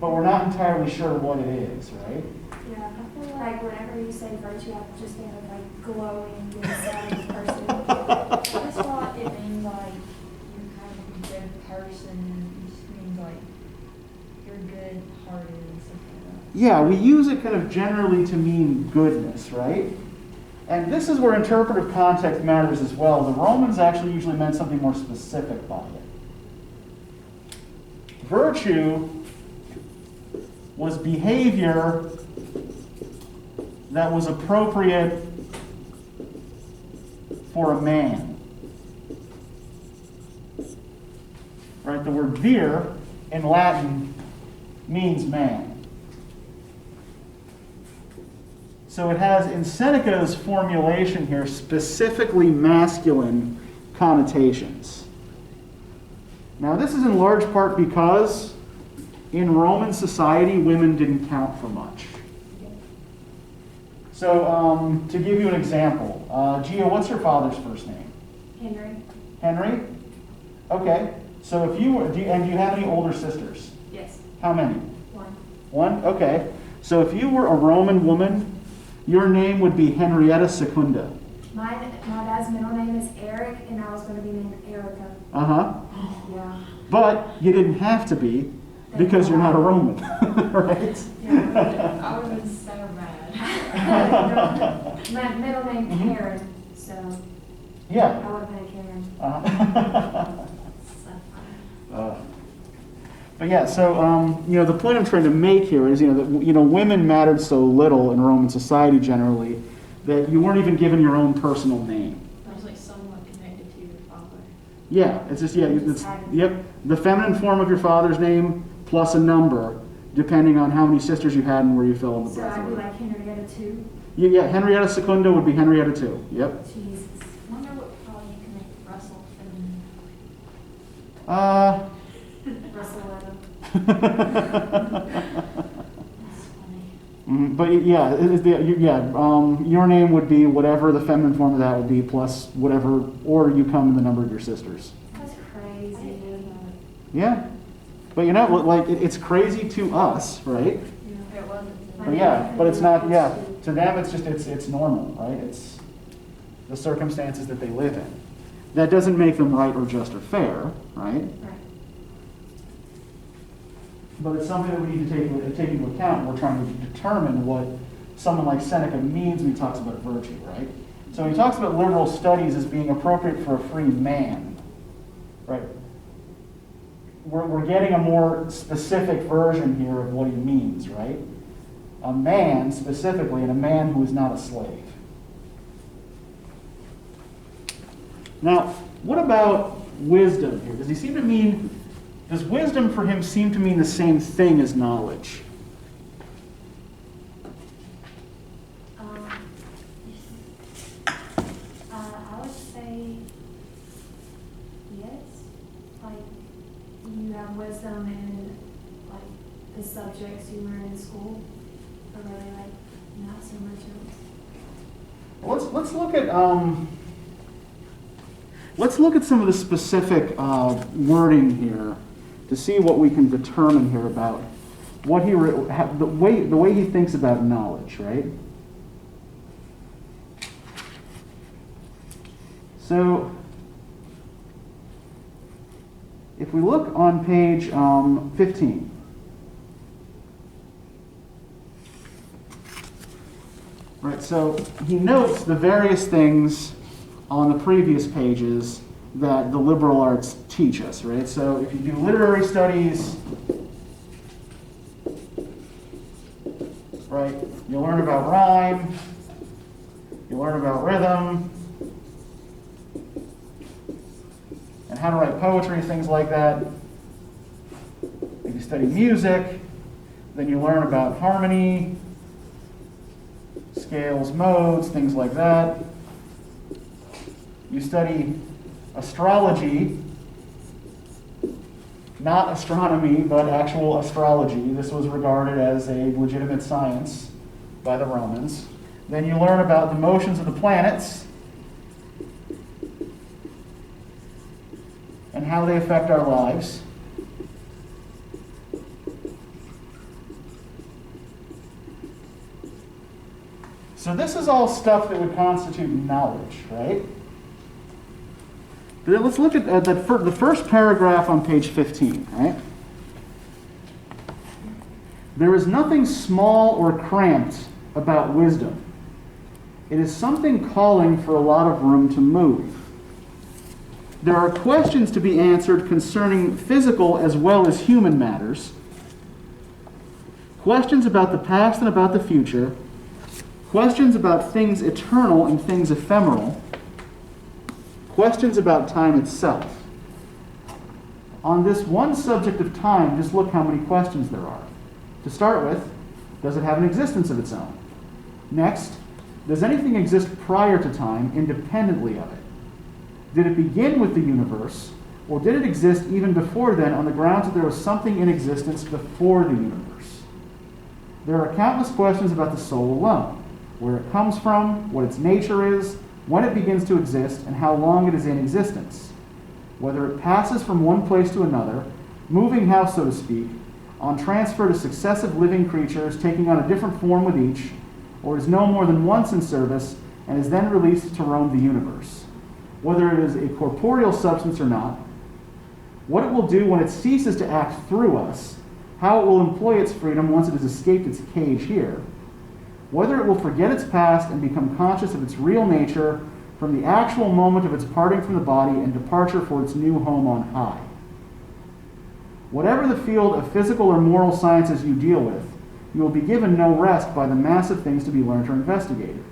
but we're not entirely sure what it is, right? Yeah, I feel like whenever you say virtue, I just think of like glowing inside of a person. That's what it means, like, you're kind of a good person. It just means, like, you're good-hearted and stuff like that. Yeah, we use it kind of generally to mean goodness, right? And this is where interpretive context matters as well. The Romans actually usually meant something more specific by it. Virtue was behavior that was appropriate for a man. Right? The word vir in Latin means man. So it has, in Seneca's formulation here, specifically masculine connotations. Now, this is in large part because in Roman society, women didn't count for much. So, to give you an example, Gia, what's your father's first name? Henry. Henry? Okay. So if you were, do you have any older sisters? Yes. How many? One. One? Okay. So if you were a Roman woman, your name would be Henrietta Secunda. My dad's middle name is Eric, and I was going to be named Erica. Uh-huh. Yeah. But you didn't have to be because you're not a Roman, right? Yeah, I would have been so bad. My middle name Mhm. Karen, so Yeah. I would have been Karen. Uh-huh. So funny. But yeah, so the point I'm trying to make here is, that women mattered so little in Roman society generally that you weren't even given your own personal name. I was like somewhat connected to your father. Yeah, it's just yep, the feminine form of your father's name plus a number, depending on how many sisters you had and where you fell in the So birth I'd be order. like Henrietta too. Yeah, Henrietta Secunda would be Henrietta too. Yep. Jesus. I wonder what probably you connect Russell and Russell Weather. that's funny. But your name would be whatever the feminine form of that would be, plus whatever order you come in the number of your sisters. That's crazy. Yeah, but it's crazy to us, right? It wasn't. But yeah, but it's not. Yeah, to them it's just it's normal, right? It's the circumstances that they live in. That doesn't make them right or just or fair, right? Right. But it's something that we need to take into account when we're trying to determine what someone like Seneca means when he talks about virtue, right? So when he talks about liberal studies as being appropriate for a free man, right? We're getting a more specific version here of what he means, right? A man specifically, and a man who is not a slave. Now, what about wisdom here? Does wisdom for him seem to mean the same thing as knowledge? I would say yes. Like, you have wisdom in, like, the subjects you learn in school, but really, like, not so much else. Let's look at some of the specific wording here to see what we can determine here about what the way he thinks about knowledge, right? So, if we look on page 15, right, so he notes the various things on the previous pages that the liberal arts teach us, right? So if you do literary studies, right, you learn about rhyme, you learn about rhythm, and how to write poetry, things like that. If you study music, then you learn about harmony, scales, modes, things like that. You study astrology, not astronomy, but actual astrology. This was regarded as a legitimate science by the Romans. Then you learn about the motions of the planets and how they affect our lives. So this is all stuff that would constitute knowledge, right? But let's look at the first paragraph on page 15, right? There is nothing small or cramped about wisdom. It is something calling for a lot of room to move. There are questions to be answered concerning physical as well as human matters, questions about the past and about the future, questions about things eternal and things ephemeral, questions about time itself. On this one subject of time, just look how many questions there are. To start with, does it have an existence of its own? Next, does anything exist prior to time, independently of it? Did it begin with the universe, or did it exist even before then on the grounds that there was something in existence before the universe? There are countless questions about the soul alone, where it comes from, what its nature is, when it begins to exist, and how long it is in existence. Whether it passes from one place to another, moving house, so to speak, on transfer to successive living creatures, taking on a different form with each, or is no more than once in service, and is then released to roam the universe. Whether it is a corporeal substance or not, what it will do when it ceases to act through us, how it will employ its freedom once it has escaped its cage here, whether it will forget its past and become conscious of its real nature from the actual moment of its parting from the body and departure for its new home on high. Whatever the field of physical or moral sciences you deal with, you will be given no rest by the mass of things to be learned or investigated.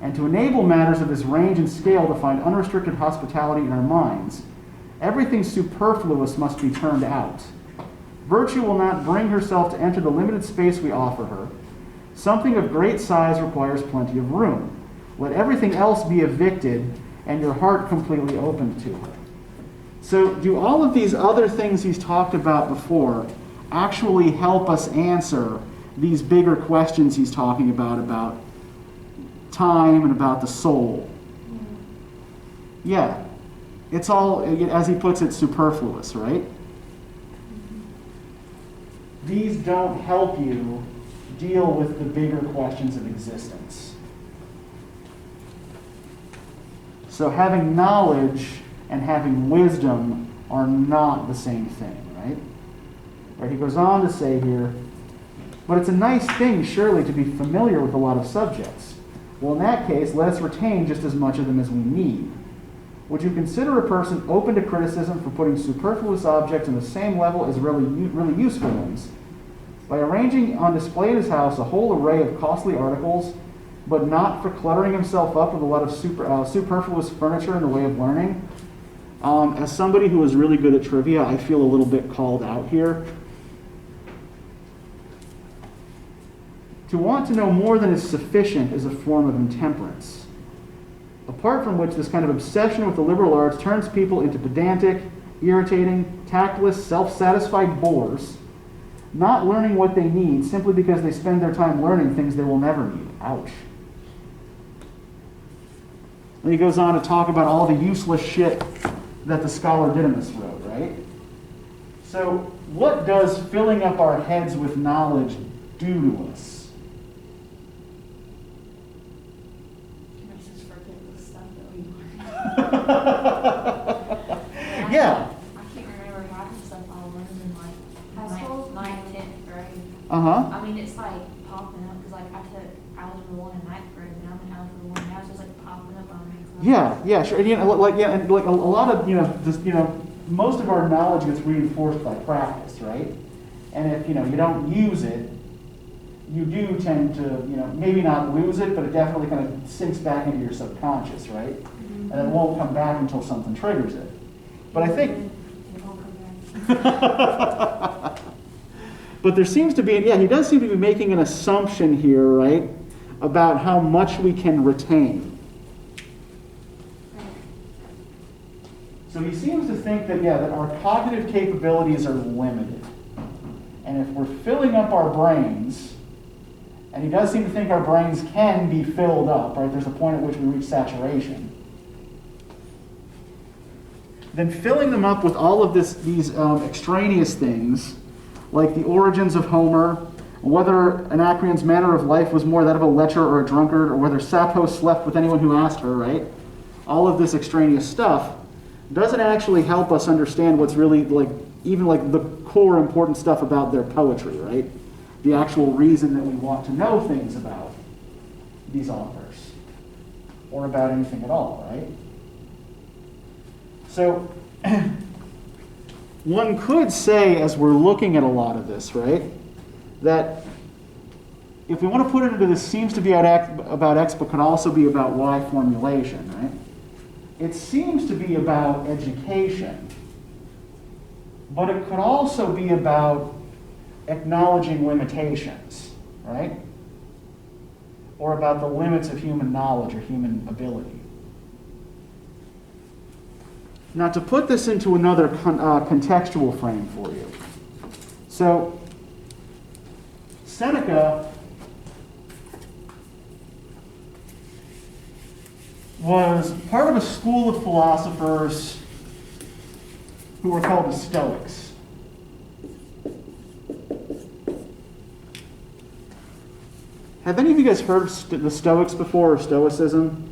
And to enable matters of this range and scale to find unrestricted hospitality in our minds, everything superfluous must be turned out. Virtue will not bring herself to enter the limited space we offer her. Something of great size requires plenty of room. Let everything else be evicted and your heart completely opened to her. So do all of these other things he's talked about before actually help us answer these bigger questions he's talking about time and about the soul? Yeah. It's all, as he puts it, superfluous, right? These don't help you deal with the bigger questions of existence. So having knowledge and having wisdom are not the same thing, right? Right? He goes on to say here, but it's a nice thing, surely, to be familiar with a lot of subjects. Well, in that case, let us retain just as much of them as we need. Would you consider a person open to criticism for putting superfluous objects on the same level as really useful ones, by arranging on display in his house a whole array of costly articles, but not for cluttering himself up with a lot of superfluous furniture in the way of learning? As somebody who is really good at trivia, I feel a little bit called out here. To want to know more than is sufficient is a form of intemperance. Apart from which, this kind of obsession with the liberal arts turns people into pedantic, irritating, tactless, self-satisfied bores, not learning what they need simply because they spend their time learning things they will never need. Ouch. Then he goes on to talk about all the useless shit that the scholar Didymus wrote, right? So what does filling up our heads with knowledge do to us? Makes us forget the stuff that we learned. Yeah. I can't remember half the stuff I learned in like High school? ninth, 10th grade. Uh-huh. I mean, it's like popping up, because like I took Algebra 1 in ninth grade, and I'm in Algebra 1 now, so it's like popping up on me. Yeah, sure. And, you know, like, yeah, and like a lot of, most of our knowledge gets reinforced by practice, right? And if, you don't use it, you do tend to, maybe not lose it, but it definitely kind of sinks back into your subconscious, right? Mm-hmm. And it won't come back until something triggers it. But I think, It won't come back. but there seems to be, he does seem to be making an assumption here, right, about how much we can retain. So he seems to think that, that our cognitive capabilities are limited. And if we're filling up our brains, and he does seem to think our brains can be filled up, right? There's a point at which we reach saturation. Then filling them up with all of these extraneous things, like the origins of Homer, whether Anacreon's manner of life was more that of a lecher or a drunkard, or whether Sappho slept with anyone who asked her, right? All of this extraneous stuff doesn't actually help us understand what's really even the core important stuff about their poetry, right? The actual reason that we want to know things about these authors, or about anything at all, right? So, one could say, as we're looking at a lot of this, right, that if we want to put it into this seems to be about X, but could also be about Y formulation, right? It seems to be about education, but it could also be about acknowledging limitations, right? Or about the limits of human knowledge or human ability. Now, to put this into another contextual frame for you. So, Seneca was part of a school of philosophers who were called the Stoics. Have any of you guys heard of the Stoics before, or Stoicism?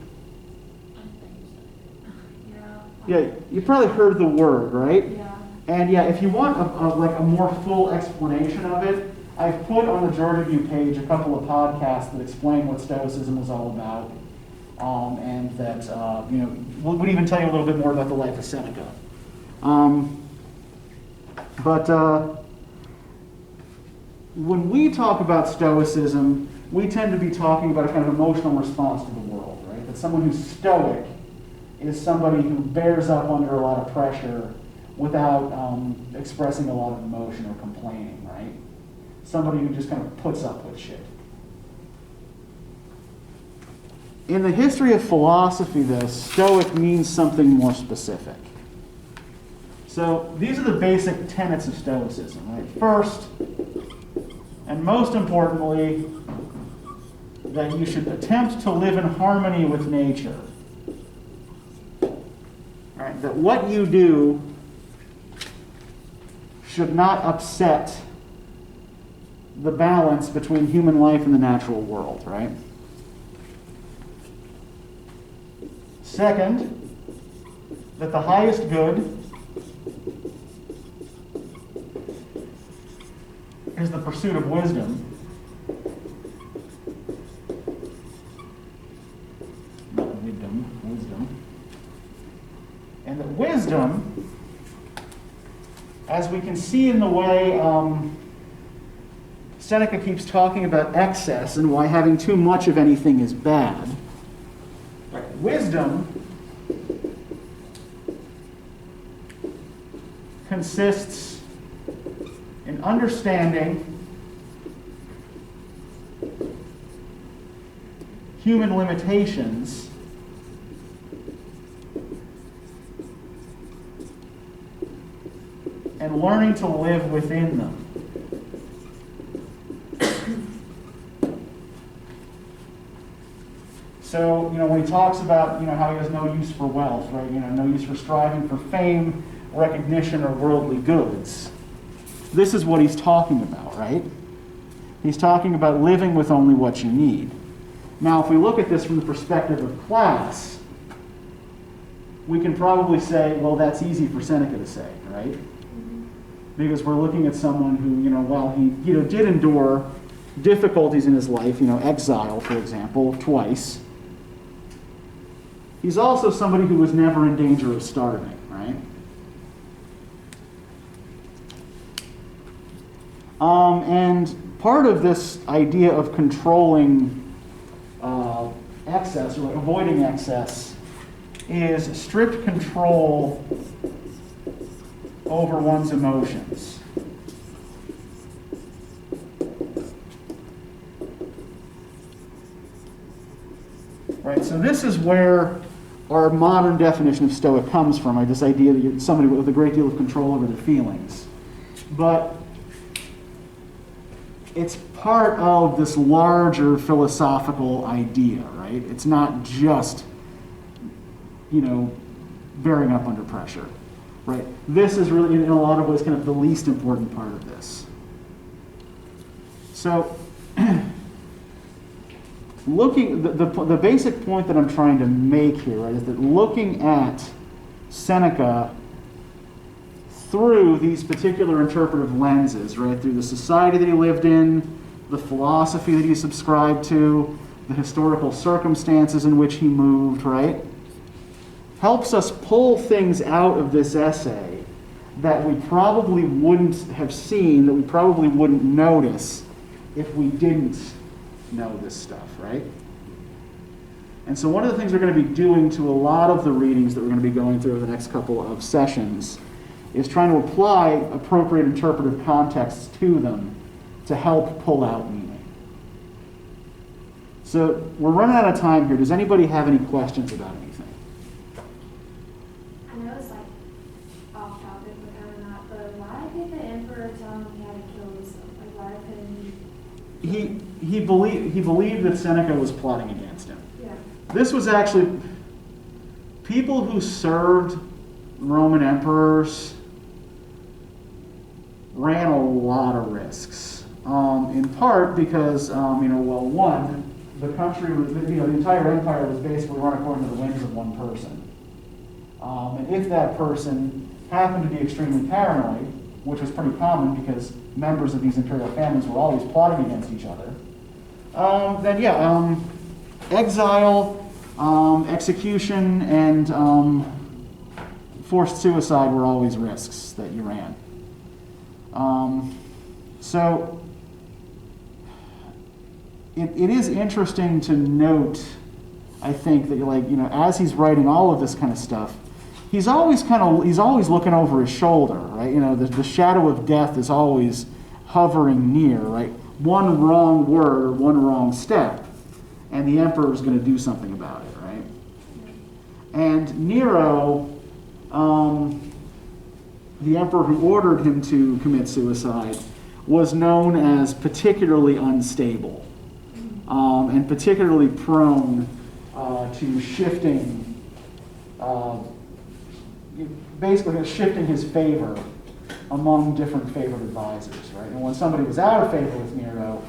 Yeah, you probably heard the word, right? Yeah. And if you want a more full explanation of it, I've put on the Georgia View page a couple of podcasts that explain what Stoicism was all about, and that would even tell you a little bit more about the life of Seneca. But when we talk about Stoicism, we tend to be talking about a kind of emotional response to the world, right? That someone who's stoic is somebody who bears up under a lot of pressure without expressing a lot of emotion or complaining, right? Somebody who just kind of puts up with shit. In the history of philosophy, though, Stoic means something more specific. So these are the basic tenets of Stoicism, right? First, and most importantly, that you should attempt to live in harmony with nature. Right? That what you do should not upset the balance between human life and the natural world, right? Second, that the highest good is the pursuit of wisdom. Wisdom. And that wisdom, as we can see in the way Seneca keeps talking about excess and why having too much of anything is bad. Right. Wisdom consists in understanding human limitations and learning to live within them. So, when he talks about, how he has no use for wealth, right? No use for striving for fame, recognition, or worldly goods. This is what he's talking about, right? He's talking about living with only what you need. Now, if we look at this from the perspective of class, we can probably say, well, that's easy for Seneca to say, right? Because we're looking at someone who, while he, did endure difficulties in his life, exile, for example, twice, he's also somebody who was never in danger of starving, right? And part of this idea of controlling excess, or avoiding excess, is strict control over one's emotions. Right, so this is where our modern definition of Stoic comes from, right? This idea that you're somebody with a great deal of control over their feelings. But it's part of this larger philosophical idea, right? It's not just, bearing up under pressure, right? This is really, in a lot of ways, kind of the least important part of this. So, the basic point that I'm trying to make here, right, is that looking at Seneca through these particular interpretive lenses, right, through the society that he lived in, the philosophy that he subscribed to, the historical circumstances in which he moved, right, helps us pull things out of this essay that we probably wouldn't have seen, that we probably wouldn't notice if we didn't know this stuff, right? And so one of the things we're going to be doing to a lot of the readings that we're going to be going through over the next couple of sessions is trying to apply appropriate interpretive contexts to them to help pull out meaning. So we're running out of time here. Does anybody have any questions about anything? I know it's like off topic, but kind of not. But why did the emperor tell him he had to kill himself? Like, why couldn't He believed that Seneca was plotting against him. Yeah. This was actually people who served Roman emperors ran a lot of risks. In part because one, the country was, the entire empire was basically run according to the whims of one person. And if that person happened to be extremely paranoid, which was pretty common because members of these imperial families were always plotting against each other, exile, execution, and forced suicide were always risks that you ran. So it is interesting to note, I think, that as he's writing all of this kind of stuff, he's always looking over his shoulder, right? The shadow of death is always hovering near, right? One wrong word or one wrong step, and the emperor is going to do something about it, right? And Nero, the emperor who ordered him to commit suicide, was known as particularly unstable and particularly prone to shifting, basically shifting his favor among different favored advisors, right? And when somebody was out of favor with Nero,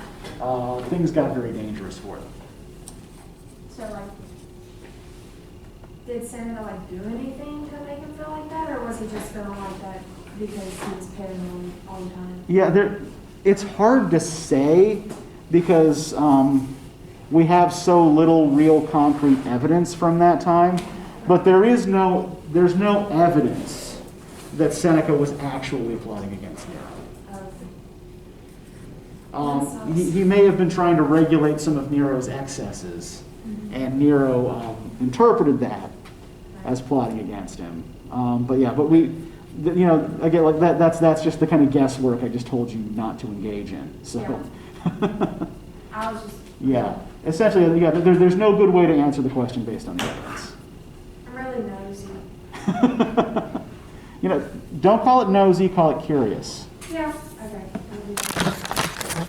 things got very dangerous for them. So, did Seneca, do anything to make him feel like that, or was he just feeling like that because he was paranoid all the time? Yeah, it's hard to say because we have so little real concrete evidence from that time, but there's no evidence that Seneca was actually plotting against Nero. He may have been trying to regulate some of Nero's excesses, and Nero interpreted that as plotting against him. But we, again, that's just the kind of guesswork I just told you not to engage in. So, Yeah. I was just essentially, there's no good way to answer the question based on the evidence. I'm really nosy. Don't call it nosy, call it curious. Yeah.